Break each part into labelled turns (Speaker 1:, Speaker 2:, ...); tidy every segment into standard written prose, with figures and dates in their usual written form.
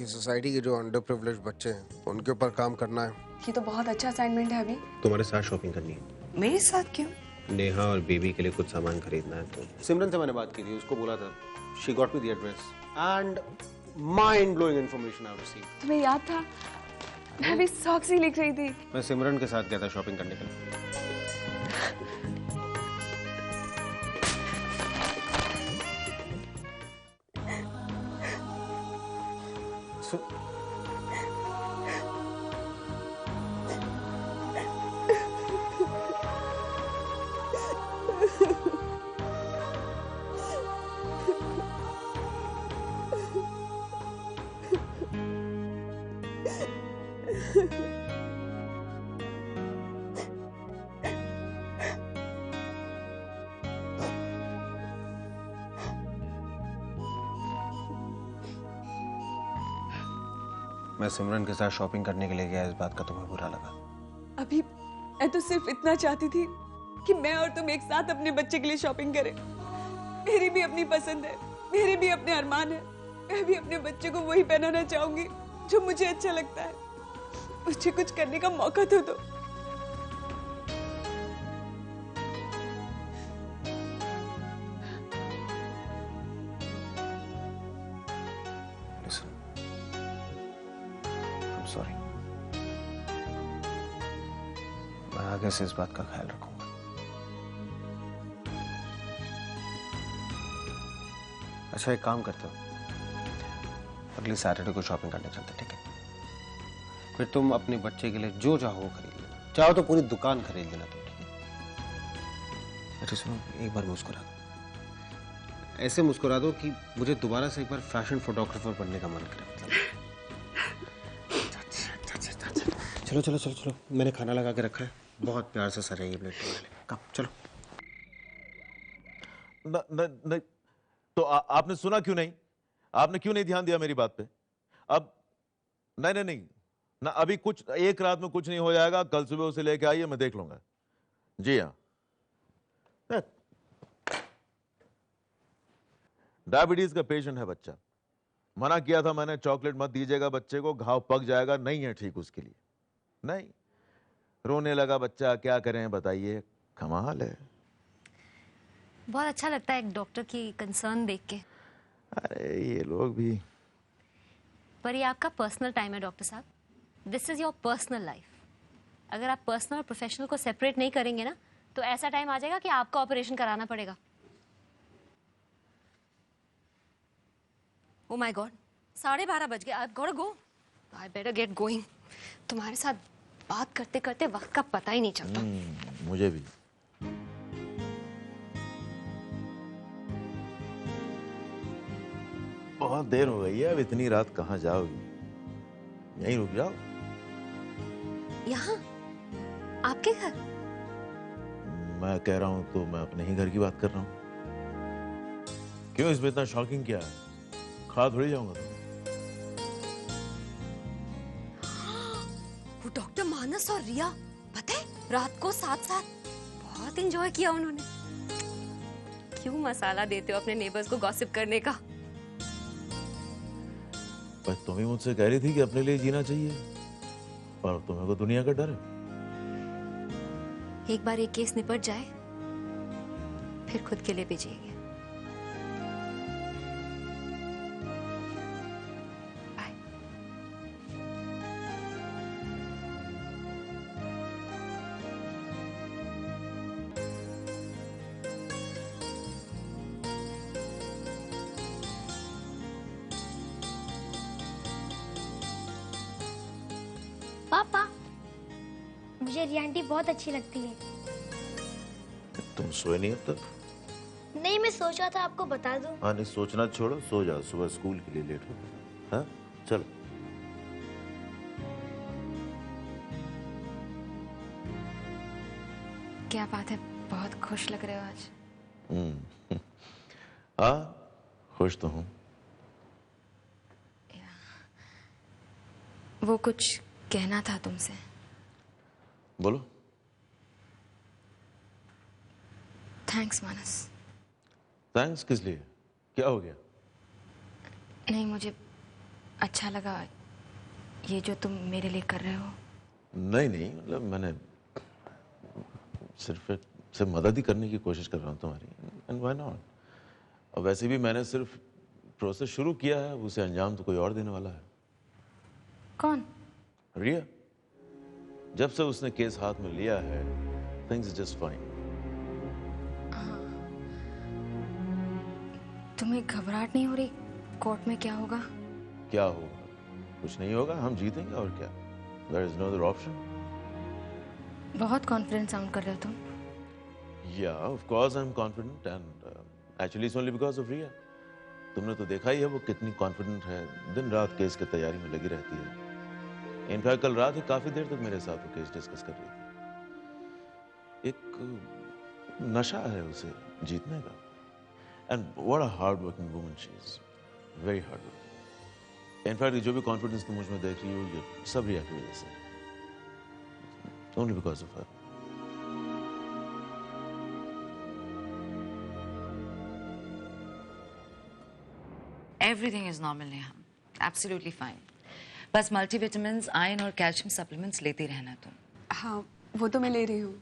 Speaker 1: कि सोसाइटी के जो अंडर प्रिविलेज बच्चे हैं उनके ऊपर काम करना है।
Speaker 2: ये तो बहुत अच्छा असाइनमेंट है अभी।
Speaker 3: तुम्हारे साथ शॉपिंग करनी है।
Speaker 2: मेरे साथ क्यों?
Speaker 3: नेहा और बेबी के लिए कुछ सामान खरीदना है। तो
Speaker 1: सिमरन से मैंने बात की थी, उसको बोला था, she got me the address and mind blowing information I received.
Speaker 2: तुम्हें याद था मैं भी सॉक्स ही लिख रही थी।
Speaker 1: मैं सिमरन के साथ गया था शॉपिंग करने के लिए। मैं सिमरन के साथ शॉपिंग करने के लिए गया, इस बात का तुम्हें बुरा लगा?
Speaker 2: अभी मैं तो सिर्फ इतना चाहती थी कि मैं और तुम एक साथ अपने बच्चे के लिए शॉपिंग करें। मेरी भी अपनी पसंद है, मेरे भी अपने अरमान है। मैं भी अपने बच्चे को वही पहनाना चाहूंगी जो मुझे अच्छा लगता है। मुझे कुछ करने का मौका तो दो।
Speaker 1: सॉरी, मैं आगे से इस बात का ख्याल रखूंगा। अच्छा, एक काम करते हो, अगली सैटरडे को शॉपिंग करने चलते, ठीक है? फिर तुम अपने बच्चे के लिए जो चाहो वो खरीद लेना, चाहो तो पूरी दुकान खरीद लेना तुम, ठीक है? अच्छा सुनो, एक बार मुस्कुरा दो, ऐसे मुस्कुरा दो कि मुझे दोबारा से एक बार फैशन फोटोग्राफर बनने का मन करे। चलो चलो चलो चलो, मैंने खाना लगा के रखा है, बहुत प्यार से सर है ये प्लेट तुम्हारे लिए। कब चलो।
Speaker 4: न, न, न, तो आपने सुना क्यों नहीं? आपने क्यों नहीं ध्यान दिया मेरी बात पे? अब नहीं नहीं नहीं ना, अभी कुछ एक रात में कुछ नहीं हो जाएगा। कल सुबह उसे लेके आइए, मैं देख लूंगा। जी हाँ, डायबिटीज का पेशेंट है बच्चा। मना किया था मैंने, चॉकलेट मत दीजिएगा बच्चे को, घाव पक जाएगा। नहीं है ठीक उसके लिए, नहीं। रोने लगा बच्चा, क्या करें बताइए? कमाल है।
Speaker 5: बहुत अच्छा लगता है एक डॉक्टर की कंसर्न देख के।
Speaker 4: अरे ये लोग भी।
Speaker 5: पर ये आपका पर्सनल टाइम है डॉक्टर साहब, this is your personal life. अगर आप पर्सनल और प्रोफेशनल को सेपरेट नहीं करेंगे ना, तो ऐसा टाइम आ जाएगा कि आपको ऑपरेशन कराना पड़ेगा। ओ माय गॉड, 12:30 बज गए। I have got to go, I better get going. तुम्हारे साथ बात करते करते वक्त का पता ही नहीं चलता।
Speaker 4: मुझे भी। बहुत देर हो गई है, अब इतनी रात कहाँ जाओगी? यहीं रुक जाओ।
Speaker 5: यहाँ आपके घर?
Speaker 4: मैं कह रहा हूं तो मैं अपने ही घर की बात कर रहा हूं। क्यों इसमें इतना शॉकिंग क्या है? खा थोड़ी जाऊंगा तो।
Speaker 5: वो डॉक्टर मानस और रिया, पता है रात को साथ साथ बहुत एंजॉय किया उन्होंने। क्यों मसाला देते हो अपने नेबर्स को गॉसिप करने का?
Speaker 4: पर तुम ही मुझसे कह रही थी कि अपने लिए जीना चाहिए, और तुम्हें को दुनिया का डर है।
Speaker 5: एक बार एक केस निपट जाए, फिर खुद के लिए भी जिएंगे। बाय।
Speaker 6: पापा, मुझे रिया आंटी बहुत अच्छी लगती है।
Speaker 4: तुम सोए नहीं अब तक?
Speaker 6: नहीं, मैं सोचा था आपको बता दूं।
Speaker 4: हाँ, नहीं सोचना छोड़ो, सो जाओ, सुबह स्कूल के लिए लेट हो। हाँ चलो।
Speaker 5: क्या बात है, बहुत खुश लग रहे हो आज।
Speaker 4: हाँ खुश तो हूँ।
Speaker 5: वो कुछ कहना था तुमसे।
Speaker 4: बोलो।
Speaker 5: थैंक्स मानस।
Speaker 4: थैंक्स किस लिए? क्या हो गया?
Speaker 5: नहीं, मुझे
Speaker 7: अच्छा लगा ये जो तुम मेरे लिए कर रहे हो।
Speaker 4: नहीं नहीं, मतलब मैंने सिर्फ मदद ही करने की कोशिश कर रहा हूँ तुम्हारी, एंड व्हाई नॉट। और वैसे भी मैंने सिर्फ प्रोसेस शुरू किया है, उसे अंजाम तो कोई और देने वाला है।
Speaker 7: कौन?
Speaker 4: रिया। जब से उसने केस हाथ में लिया है, थिंग्स इज जस्ट फाइन।
Speaker 7: तुम्हें घबराहट नहीं हो रही कोर्ट में क्या होगा?
Speaker 4: क्या होगा? कुछ नहीं होगा, हम जीतेंगे और क्या। There is no other option.
Speaker 7: बहुत कॉन्फिडेंट साउंड कर रहे हो तुम।
Speaker 4: Yeah of course I am confident, and actually it's only because of Riya. तुमने तो देखा ही है वो कितनी कॉन्फिडेंट है, दिन रात केस की तैयारी में लगी रहती है। इनफैक्ट कल रात ही काफी देर तक मेरे साथ वो केस डिस्कस कर रही थी। एक नशा है उसे जीतने का, and what a hard working woman she is, very hard working. In fact जो भी कॉन्फिडेंस तुम मुझ में देख रही हो, ये सब रिया की वजह से, only because of her.
Speaker 8: Everything is normal, Neha. Absolutely fine. बस मल्टीविटामिन्स, आयरन और कैल्शियम सप्लीमेंट्स लेती रहना तुम।
Speaker 2: हाँ, वो तो मैं ले रही हूँ।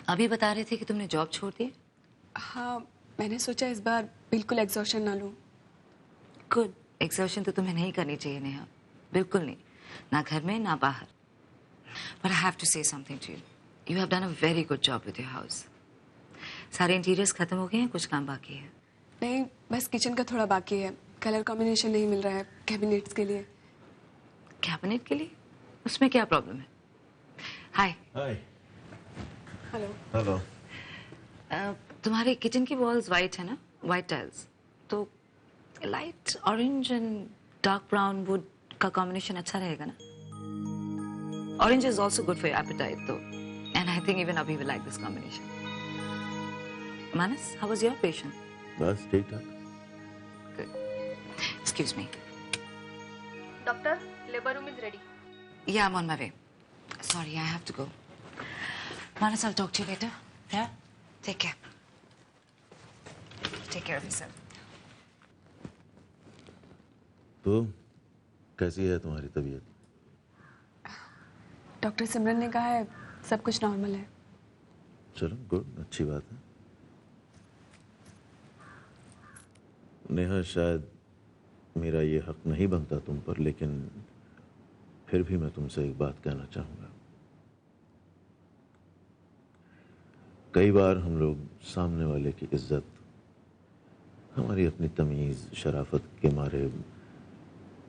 Speaker 8: अभी बता रहे थे कि तुमने जॉब छोड़ दी।
Speaker 2: हाँ, मैंने सोचा इस बार बिल्कुल एग्जॉशन ना लूँ।
Speaker 8: गुड। एक्सर्शन तो तुम्हें नहीं करनी चाहिए नेहा, बिल्कुल नहीं, ना घर में ना बाहर। But I have to say something to you. You have done a very good job with your house. सारे इंटीरियर्स खत्म हो गए हैं, कुछ काम बाकी है।
Speaker 2: नहीं, बस किचन का थोड़ा बाकी है। कलर कॉम्बिनेशन नहीं मिल रहा है कैबिनेट्स के लिए।
Speaker 8: कैबिनेट के लिए? उसमें क्या प्रॉब्लम है? हाय।
Speaker 4: हाय।
Speaker 2: हेलो।
Speaker 4: हेलो।
Speaker 8: तुम्हारे किचन की वॉल्स वाइट है ना, वाइट टाइल्स, तो light orange and dark brown would का कॉम्बिनेशन अच्छा रहेगा ना। Orange is also good for your apatite तो, एंड आई थिंक इवन अभी will like this combination. Manas, how was your patient?
Speaker 4: बस ठीक ठाक।
Speaker 8: Good. Excuse me.
Speaker 7: Doctor, labour room is ready.
Speaker 8: Yeah, I'm on my way. Sorry, I have to go. Manas, I'll talk to you later. Yeah? Take care. Take care of yourself.
Speaker 4: तो कैसी है तुम्हारी तबीयत?
Speaker 2: Doctor सिमरन ने कहा है सब कुछ नॉर्मल है।
Speaker 4: चलो गुड, अच्छी बात है। नेहा, शायद मेरा ये हक नहीं बनता तुम पर, लेकिन फिर भी मैं तुमसे एक बात कहना चाहूंगा। कई बार हम लोग सामने वाले की इज्जत हमारी अपनी तमीज, शराफत के मारे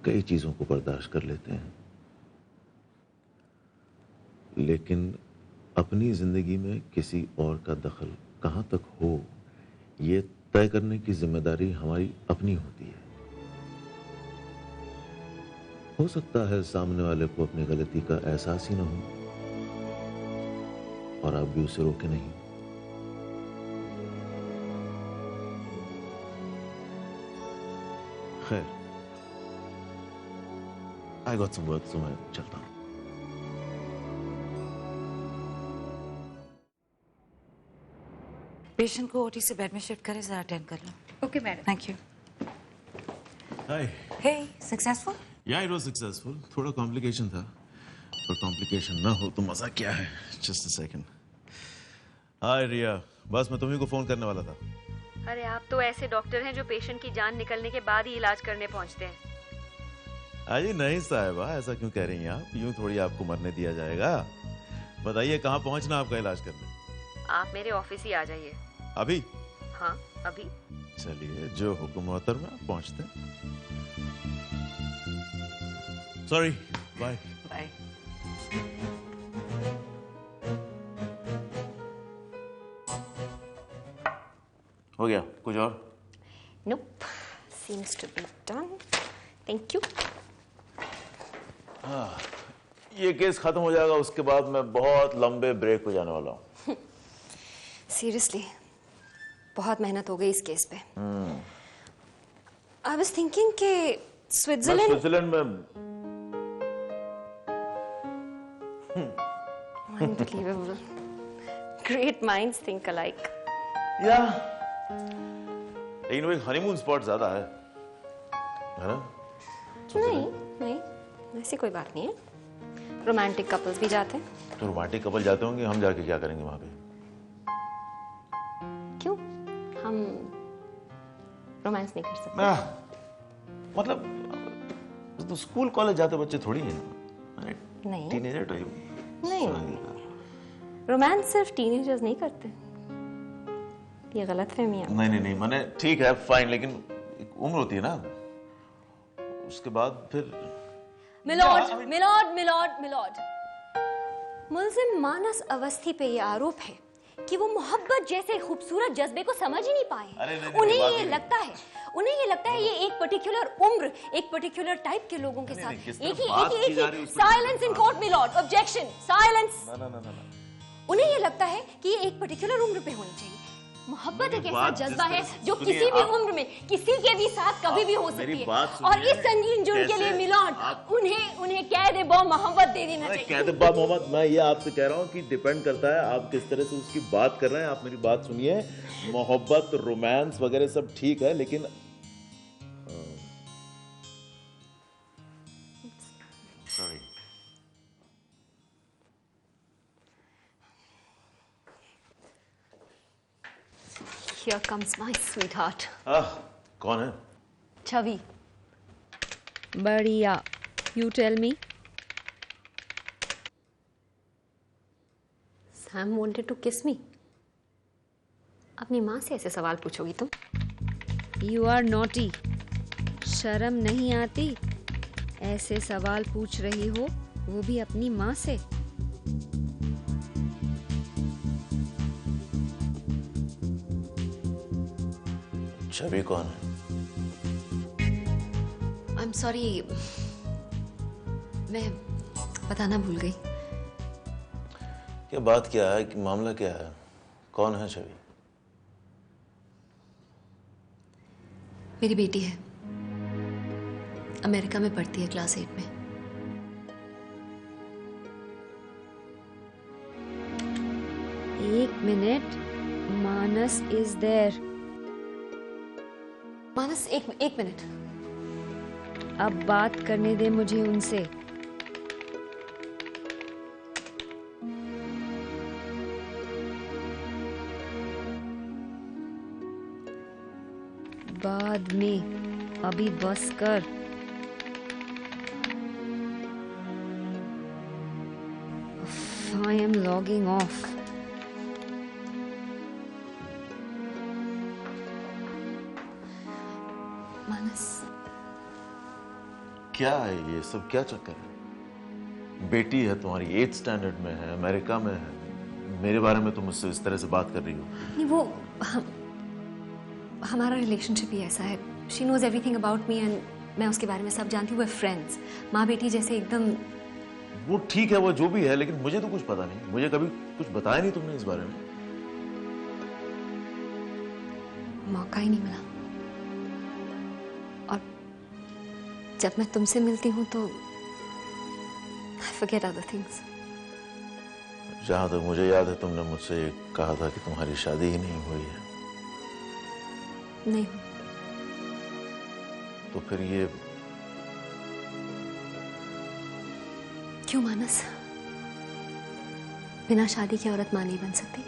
Speaker 4: कई चीजों को बर्दाश्त कर लेते हैं, लेकिन अपनी जिंदगी में किसी और का दखल कहां तक हो, ये तय करने की जिम्मेदारी हमारी अपनी होती है। हो सकता है सामने वाले को अपनी गलती का एहसास ही ना हो और आप भी उसे रोके नहीं। खैर, आई गॉट सम वर्क, तो मैं चलता हूं।
Speaker 8: पेशेंट को ओटी से बेड में शिफ्ट करें, जरा अटेंड कर लो।
Speaker 7: Okay madam.
Speaker 8: Thank you.
Speaker 4: Hi.
Speaker 8: Hey, successful?
Speaker 4: Yeah it was successful. थोड़ा कॉम्प्लिकेशन था, पर कॉम्प्लिकेशन ना हो तो मजा क्या है। Just a second. हाय रिया, बस मैं तुम्ही को फोन करने वाला था।
Speaker 5: अरे आप तो ऐसे डॉक्टर हैं जो पेशेंट की जान निकलने के बाद ही इलाज करने पहुंचते हैं।
Speaker 4: अजी नहीं साहिबा, ऐसा क्यों कह रही हैं आप? यूं थोड़ी आपको मरने दिया जाएगा। बताइए कहाँ पहुंचना आपका इलाज करने?
Speaker 5: आप मेरे ऑफिस ही आ जाइए।
Speaker 4: अभी?
Speaker 5: हाँ, अभी।
Speaker 4: चलिए, जो हुक्म मोहतरमा, पहुंचते हैं। Sorry, bye.
Speaker 8: बाय।
Speaker 4: हो गया कुछ और?
Speaker 5: Nope. Seems to be done. Thank you.
Speaker 4: ये केस खत्म हो जाएगा, उसके बाद मैं बहुत लंबे ब्रेक हो जाने वाला हूँ।
Speaker 5: Seriously, बहुत मेहनत हो गई इस केस पे। I was thinking कि स्विट्जरलैंड
Speaker 4: में
Speaker 5: Unbelievable. Great minds think alike.
Speaker 4: या लेकिन वो एक हनीमून स्पॉट ज्यादा है ना?
Speaker 5: नहीं नहीं, ऐसी कोई बात नहीं है। रोमांटिक कपल्स भी जाते हैं।
Speaker 4: तो रोमांटिक कपल जाते होंगे, हम जाके क्या करेंगे वहां पे?
Speaker 5: क्यों? हम रोमांस नहीं कर सकते?
Speaker 4: मतलब तो स्कूल कॉलेज जाते बच्चे थोड़ी हैं।
Speaker 5: नहीं
Speaker 4: टीनेजर टाइप
Speaker 5: नहीं, रोमांस सिर्फ टीनेजर्स नहीं करते, ये गलत फहमी है।
Speaker 4: नहीं मैंने ठीक है फाइन, लेकिन एक उम्र होती है ना, उसके बाद फिर।
Speaker 5: मिलॉर्ड, मुल्जिम मानस अवस्थी पे ये आरोप है कि वो मोहब्बत जैसे खूबसूरत जज्बे को समझ ही नहीं पाए। उन्हें ये लगता है ये एक पर्टिकुलर उम्र, एक पर्टिकुलर टाइप के लोगों के साथ एक ही silence in court milord, objection, silence. उन्हें ये लगता है कि ये एक पर्टिकुलर उम्र पे होनी चाहिए। मोहब्बत एक ऐसा जज्बा है जो किसी भी उम्र में किसी के भी साथ कभी भी हो सकती है। और इस संगीन जुर्म के लिए मिलॉर्ड उन्हें कैद बा मोहब्बत दे देना चाहिए।
Speaker 4: कैद बा मोहब्बत, मैं ये आपसे कह रहा हूँ कि डिपेंड करता है आप किस तरह से उसकी बात कर रहे हैं। आप मेरी बात सुनिए, मोहब्बत रोमांस वगैरह सब ठीक है, लेकिन sorry,
Speaker 5: Here comes my sweetheart.
Speaker 4: कौन है?
Speaker 5: छवि।
Speaker 9: बढ़िया। You tell me.
Speaker 5: Sam wanted to kiss me. अपनी माँ से ऐसे सवाल पूछोगी तुम?
Speaker 9: You are naughty. शर्म नहीं आती? ऐसे सवाल पूछ रही हो, वो भी अपनी माँ से।
Speaker 4: छवि कौन है?
Speaker 5: I'm sorry, मैं बताना भूल गई।
Speaker 4: क्या बात क्या है, कि मामला क्या है? कौन है छवि?
Speaker 5: मेरी बेटी है, अमेरिका में पढ़ती है, क्लास 8 में।
Speaker 9: एक मिनट, मानस इज देयर।
Speaker 5: मानस एक मिनट।
Speaker 9: अब बात करने दे मुझे उनसे। बाद में, अभी बस कर। I am logging off.
Speaker 5: मानस,
Speaker 4: क्या है ये सब, क्या चक्कर है? बेटी है तुम्हारी, 8th स्टैंडर्ड में है, अमेरिका में है, मेरे बारे में तुम मुझसे इस तरह से बात कर रही हो?
Speaker 5: नहीं, वो हमारा रिलेशनशिप ही ऐसा है। She knows everything about me and मैं उसके बारे में सब जानती हूँ। we're फ्रेंड्स, माँ बेटी जैसे एकदम।
Speaker 4: वो ठीक है, वो जो भी है, लेकिन मुझे तो कुछ पता नहीं, मुझे कभी कुछ बताया नहीं तुमने इस बारे में।
Speaker 5: मौका ही नहीं मिला, और जब मैं तुमसे मिलती हूँ तो I forget other things.
Speaker 4: जहां तक मुझे याद है तुमने मुझसे कहा था कि तुम्हारी शादी ही नहीं हुई है।
Speaker 5: नहीं।
Speaker 4: तो फिर ये
Speaker 5: क्यों मानस? बिना शादी की औरत मां नहीं बन सकती।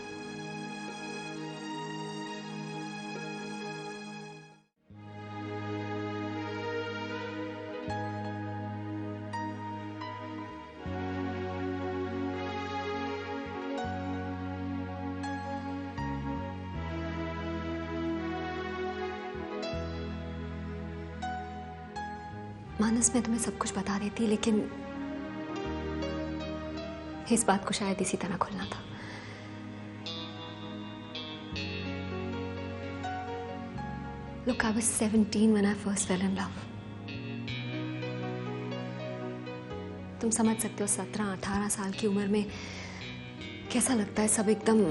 Speaker 5: मानस, मैं तुम्हें सब कुछ बता देती, लेकिन इस बात को शायद इसी तरह खुलना था। Look, I was 17 when I first fell in love. तुम समझ सकते हो 17-18 साल की उम्र में कैसा लगता है सब एकदम।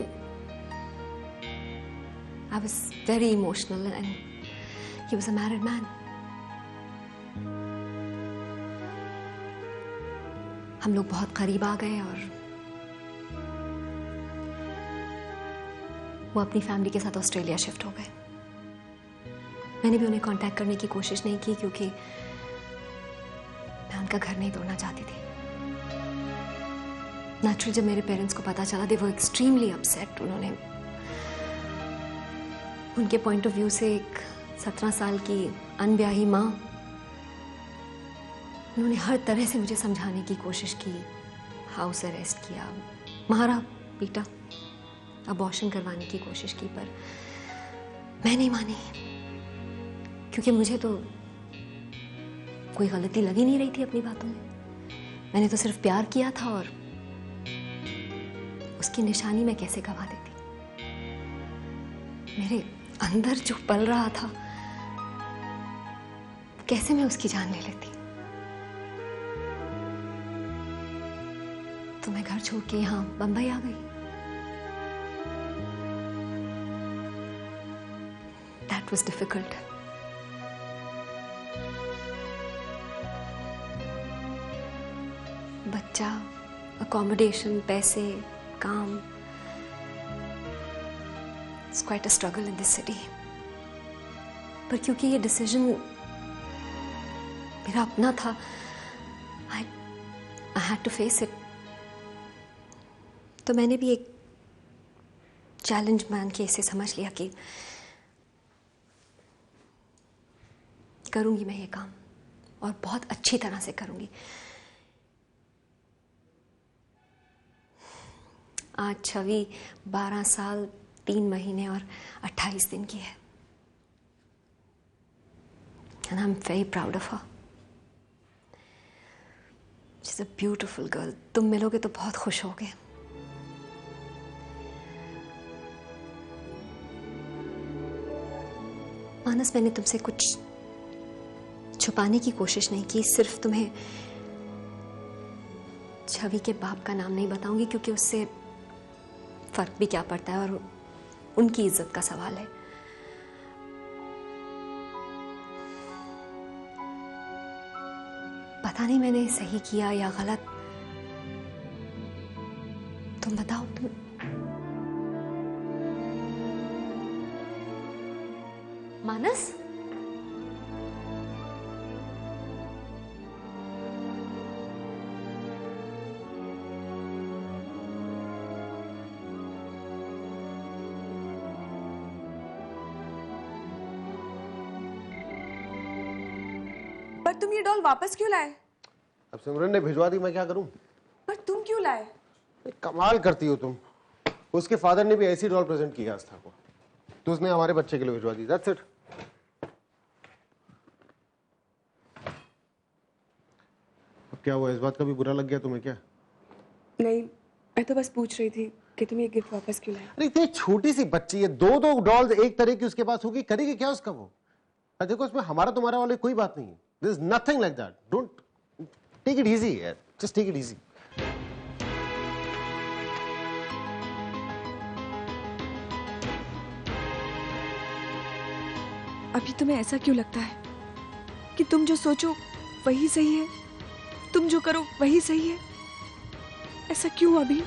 Speaker 5: I was very emotional and he was a married man. हम लोग बहुत करीब आ गए और वो अपनी फैमिली के साथ ऑस्ट्रेलिया शिफ्ट हो गए। मैंने भी उन्हें कांटेक्ट करने की कोशिश नहीं की क्योंकि मैं उनका घर नहीं तोड़ना चाहती थी। नेचुरली जब मेरे पेरेंट्स को पता चला, दे वर एक्सट्रीमली अपसेट। उन्होंने उनके पॉइंट ऑफ व्यू से एक 17 साल की अनब्याही माँ, उन्होंने हर तरह से मुझे समझाने की कोशिश की, हाउस अरेस्ट किया, मारा पीटा, अबॉर्शन करवाने की कोशिश की, पर मैं नहीं मानी क्योंकि मुझे तो कोई गलती लगी नहीं रही थी अपनी बातों में। मैंने तो सिर्फ प्यार किया था और उसकी निशानी मैं कैसे गवा देती। मेरे अंदर जो पल रहा था कैसे मैं उसकी जान ले लेती। तो मैं घर छोड़ के यहाँ बंबई आ गई। That was difficult. बच्चा, accommodation, पैसे, काम, it's quite a struggle in this city. पर क्योंकि ये डिसीजन मेरा अपना था, I had to face it. तो मैंने भी एक चैलेंज मान के इसे समझ लिया कि करूंगी मैं ये काम और बहुत अच्छी तरह से करूंगी। आज छवि 12 साल 3 महीने और 28 दिन की है। And I'm very proud of her. She's a beautiful girl. तुम मिलोगे तो बहुत खुश होगे। मानस, मैंने तुमसे कुछ छुपाने की कोशिश नहीं की, सिर्फ तुम्हें छवि के बाप का नाम नहीं बताऊंगी क्योंकि उससे फर्क भी क्या पड़ता है और उनकी इज्जत का सवाल है। पता नहीं मैंने सही किया या गलत, तुम बताओ। तुम मानस,
Speaker 2: पर तुम ये डॉल वापस क्यों लाए?
Speaker 1: अब सिमरन ने भिजवा दी, मैं क्या करूं?
Speaker 2: पर तुम क्यों लाए?
Speaker 1: कमाल करती हो तुम। उसके फादर ने भी ऐसी डॉल प्रेजेंट की आस्था को, तो उसने हमारे बच्चे के लिए भिजवा दी। That's it. अब क्या हुआ, इस बात का भी बुरा लग गया तुम्हें क्या?
Speaker 2: नहीं, मैं तो बस पूछ रही थी कि तुम ये गिफ्ट वापस क्यों लाए?
Speaker 1: अरे इतनी छोटी सी बच्ची है, 2 डॉल्स एक तरह की उसके पास होगी, करेगी क्या उसका वो? देखो इसमें हमारा तुम्हारा वाले कोई बात नहीं है। There is nothing like that. Don't take it easy, यार. Just take it easy.
Speaker 2: अभी तुम्हें ऐसा क्यों लगता है कि तुम जो सोचो वही सही है, तुम जो करो वही सही है? ऐसा क्यों अभी?